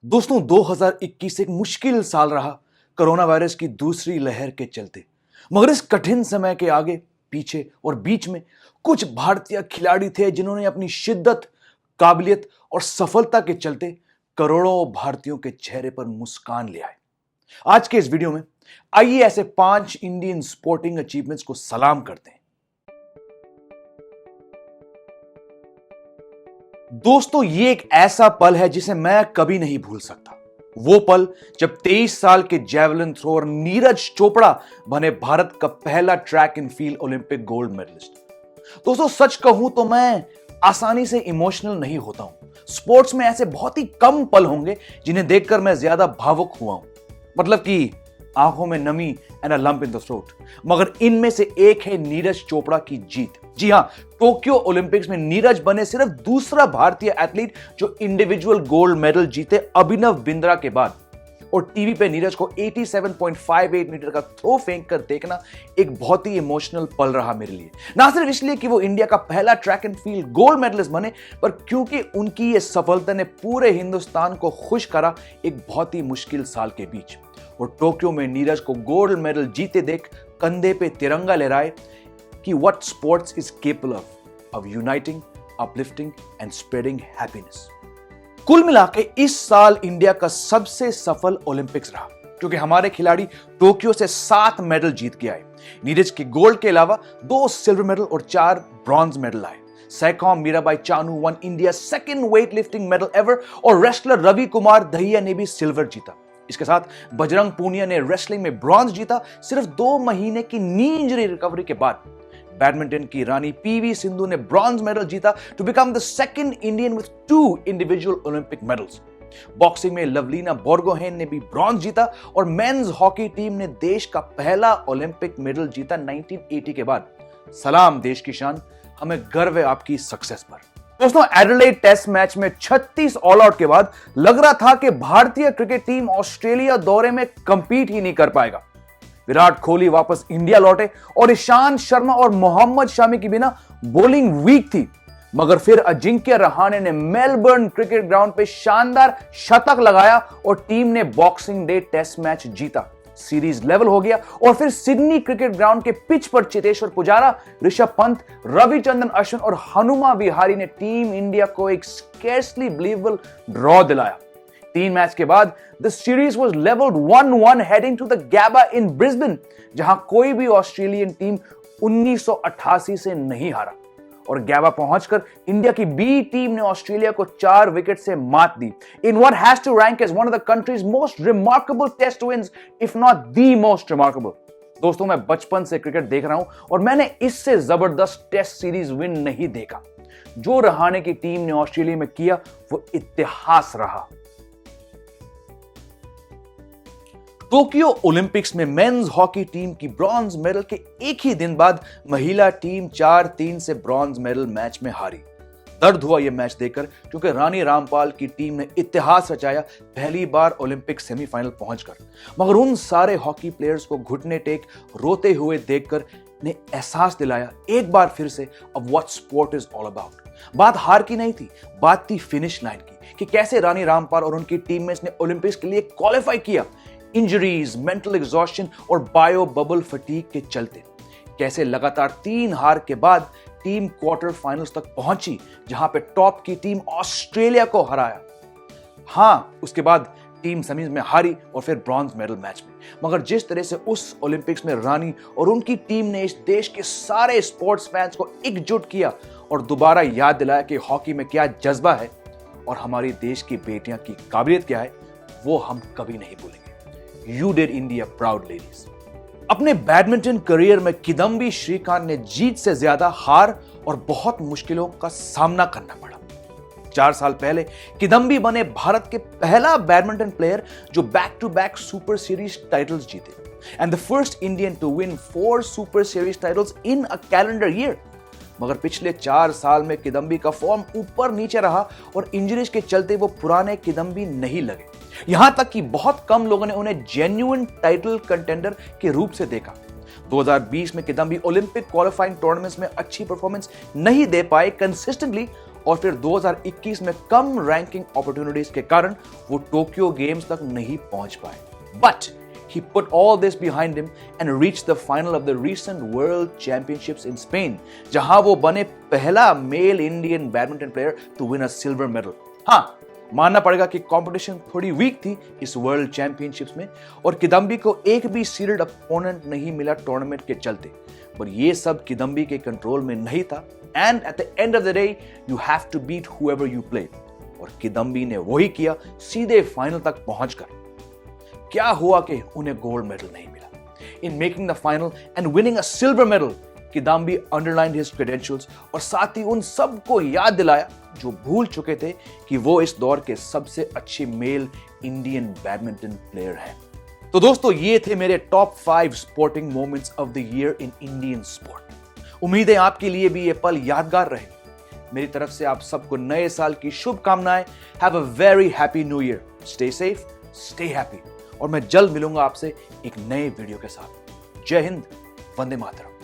दोस्तों 2021 एक मुश्किल साल रहा कोरोना वायरस की दूसरी लहर के चलते। मगर इस कठिन समय के आगे पीछे और बीच में कुछ भारतीय खिलाड़ी थे जिन्होंने अपनी शिद्दत, काबिलियत और सफलता के चलते करोड़ों भारतीयों के चेहरे पर मुस्कान ले आए। आज के इस वीडियो में आइए ऐसे 5 इंडियन स्पोर्टिंग अचीवमेंट्स को सलाम करते हैं। दोस्तों ये एक ऐसा पल है जिसे मैं कभी नहीं भूल सकता। वो पल जब 23 साल के जेवलिन थ्रोअर नीरज चोपड़ा बने भारत का पहला track and field Olympic gold medalist. दोस्तों सच कहूं तो मैं आसानी से इमोशनल नहीं होता हूं। स्पोर्ट्स में ऐसे बहुत ही कम पल होंगे जिन्हें देखकर मैं ज्यादा भावुक हुआ हूं, मतलब कि आंखों में नमी and a lump in the throat. मगर इनमें से एक है नीरज चोपड़ा की जीत। जी हां, टोक्यो ओलंपिक्स में नीरज बने सिर्फ दूसरा भारतीय एथलीट जो इंडिविजुअल गोल्ड मेडल जीते अभिनव बिंद्रा के बाद। और टीवी पे नीरज को 87.58 मीटर का थ्रो फेंक कर देखना एक बहुत ही इमोशनल पल रहा मेरे लिए। ना सिर्फ इसलिए कि वो इंडिया का पहला track and field gold medalist बने, पर क्योंकि उनकी ये सफलता ने पूरे हिंदुस्तान को खुश करा एक बहुत ही मुश्किल साल के बीच। और टोक्यो में नीरज को गोल्ड मेडल जीते देख कंधे पे तिरंगा लहराए कि what sports is capable of uniting, uplifting and spreading happiness. कुल मिला के इस साल इंडिया का सबसे सफल ओलंपिक्स रहा, क्योंकि हमारे खिलाड़ी टोक्यो से 7 मेडल जीत के आए। नीरज के गोल्ड के अलावा 2 सिल्वर मेडल और 4 ब्रॉन्ज मेडल आए। Saikhom Mirabai Chanu won India second weight lifting medal ever, और रेसलर रवि कुमार दहिया ने भी सिल्वर जीता। इसके साथ बजरंग पूनिया ने रेसलिंग में ब्रॉन्ज जीता सिर्फ 2 महीने की नी इंजरी रिकवरी के बाद। बैडमिंटन की रानी पीवी सिंधु ने ब्रॉन्ज मेडल जीता to become the second Indian with 2 individual Olympic medals. Boxing में लवलीना बोर्गोहेन ने भी ब्रॉन्ज जीता, और मेंस हॉकी टीम ने देश का पहला ओलंपिक मेडल जीता 1980 के बाद। सलाम देश की शान, हमें गर्व है आपकी सक्सेस पर। दोस्तों एडिलेड टेस्ट मैच में 36 ऑल आउट के बाद लग रहा था कि भारतीय क्रिकेट टीम ऑस्ट्रेलिया दौरे में कंपीट ही नहीं कर पाएगा। विराट कोहली वापस इंडिया लौटे और ईशांत शर्मा और मोहम्मद शमी की बिना बॉलिंग वीक थी। मगर फिर अजिंक्य रहाणे ने मेलबर्न क्रिकेट ग्राउंड पे शानदार शतक लगाया और टीम ने बॉक्सिंग डे टेस्ट मैच जीता। सीरीज लेवल हो गया और फिर सिडनी क्रिकेट ग्राउंड के पिच पर चेतेश्वर पुजारा, ऋषभ पंत, रविचंद्रन अश्विन और हनुमा विहारी ने टीम इंडिया को एक स्कैर्सली बिलीवेबल ड्रॉ दिलाया। 3 मैच के बाद the series was levelled 1-1 heading to the Gabba in Brisbane, जहां कोई भी ऑस्ट्रेलियन टीम 1988 से नहीं हारा। और गैबा पहुंचकर इंडिया की बी टीम ने ऑस्ट्रेलिया को 4 विकेट से मात दी in what has to rank as one of the country's most remarkable test wins, if not the most remarkable. दोस्तों मैं बचपन से क्रिकेट देख रहा हूं और मैंने इससे जबरदस्त टेस्ट सीरीज विन नहीं देखा। जो रहाणे की टीम ने ऑस्ट्रेलिया में किया वो इतिहास रहा। टोक्यो ओलंपिक्स में मेंस हॉकी टीम की ब्रॉन्ज मेडल के एक ही दिन बाद महिला टीम 4-3 से ब्रॉन्ज मेडल मैच में हारी। दर्द हुआ यह मैच देखकर, क्योंकि रानी रामपाल की टीम ने इतिहास रचाया पहली बार ओलंपिक सेमीफाइनल पहुंचकर। मगर उन सारे हॉकी प्लेयर्स को घुटने टेक रोते हुए देखकर ने एहसास दिलाया एक बार फिर से of what sport is all about। बात हार की नहीं थी, बात थी फिनिश लाइन की, कि कैसे रानी रामपाल और उनकी टीममेट्स ने ओलंपिक्स के लिए क्वालिफाई किया। इंजरीज, मेंटल एग्जॉस्शन और बायो बबल फटीग के चलते कैसे लगातार 3 हार के बाद टीम क्वार्टर फाइनल्स तक पहुंची, जहां पे टॉप की टीम ऑस्ट्रेलिया को हराया। हां, उसके बाद टीम सेमीज में हारी और फिर ब्रॉन्ज मेडल मैच में। मगर जिस तरह से उस ओलंपिक्स में रानी और उनकी टीम ने इस देश के सारे स्पोर्ट्स फैंस को एकजुट किया और दोबारा याद दिलाया कि हॉकी में क्या जज्बा है और हमारी देश की बेटियां की काबिलियत क्या है, वो हम कभी नहीं भूलेंगे। You did India proud, ladies। अपने बैडमिंटन करियर में किदम्बी श्रीकांत ने जीत से ज्यादा हार और बहुत मुश्किलों का सामना करना पड़ा। 4 साल पहले किदम्बी बने भारत के पहला बैडमिंटन प्लेयर जो back to back super series titles जीते, and the first Indian to win 4 super series titles in a calendar year. मगर पिछले 4 साल में किदम्बी का फॉर्म ऊपर नीचे रहा और इंजरीज के चलते वो पुराने किदम्बी नहीं लगे। यहां तक कि बहुत कम लोगों ने उन्हें जेन्युइन टाइटल कंटेंडर के रूप से देखा। 2020 में किदम्बी ओलंपिक क्वालिफाइंग टूर्नामेंट्स में अच्छी परफॉर्मेंस नहीं दे पाए कंसिस्टेंटली, और फिर 2021 में कम रैंकिंग अपॉर्चुनिटीज के कारण वो टोक्यो गेम्स तक नहीं पहुंच पाए। But he put all this behind him and reached the final of the recent World Championships in Spain, जहां वो बने पहला male Indian badminton player to win a silver medal. हाँ, मानना पड़ेगा कि कंपटीशन थोड़ी वीक थी इस वर्ल्ड चैंपियनशिप्स में और किदम्बी को एक भी सीडेड अपोनेंट नहीं मिला टूर्नामेंट के चलते, पर ये सब किदम्बी के कंट्रोल में नहीं था। And at the end of the day you have to beat whoever you play, और किदम्बी ने वही किया, सीधे फाइनल तक पहुंचकर। क्या हुआ कि उन्हें गोल्ड मेडल नहीं मिला? In making the final and winning a silver medal, Kidambi underlined his credentials और साथ ही उन सबको याद दिलाया जो भूल चुके थे कि वो इस दौर के सबसे अच्छे मेल इंडियन बैडमिंटन प्लेयर हैं। तो दोस्तों, ये थे मेरे top 5 sporting moments of the year in Indian sport. उम्मीद है आपके लिए भी ये पल यादगार रहे। मेरी तरफ से आप सबको नए साल की शुभकामनाएं। Have a very happy new year. Stay safe, stay happy, और मैं जल्द मिलूंगा आपसे एक नए वीडियो के साथ। जय हिंद, वंदे मातरम।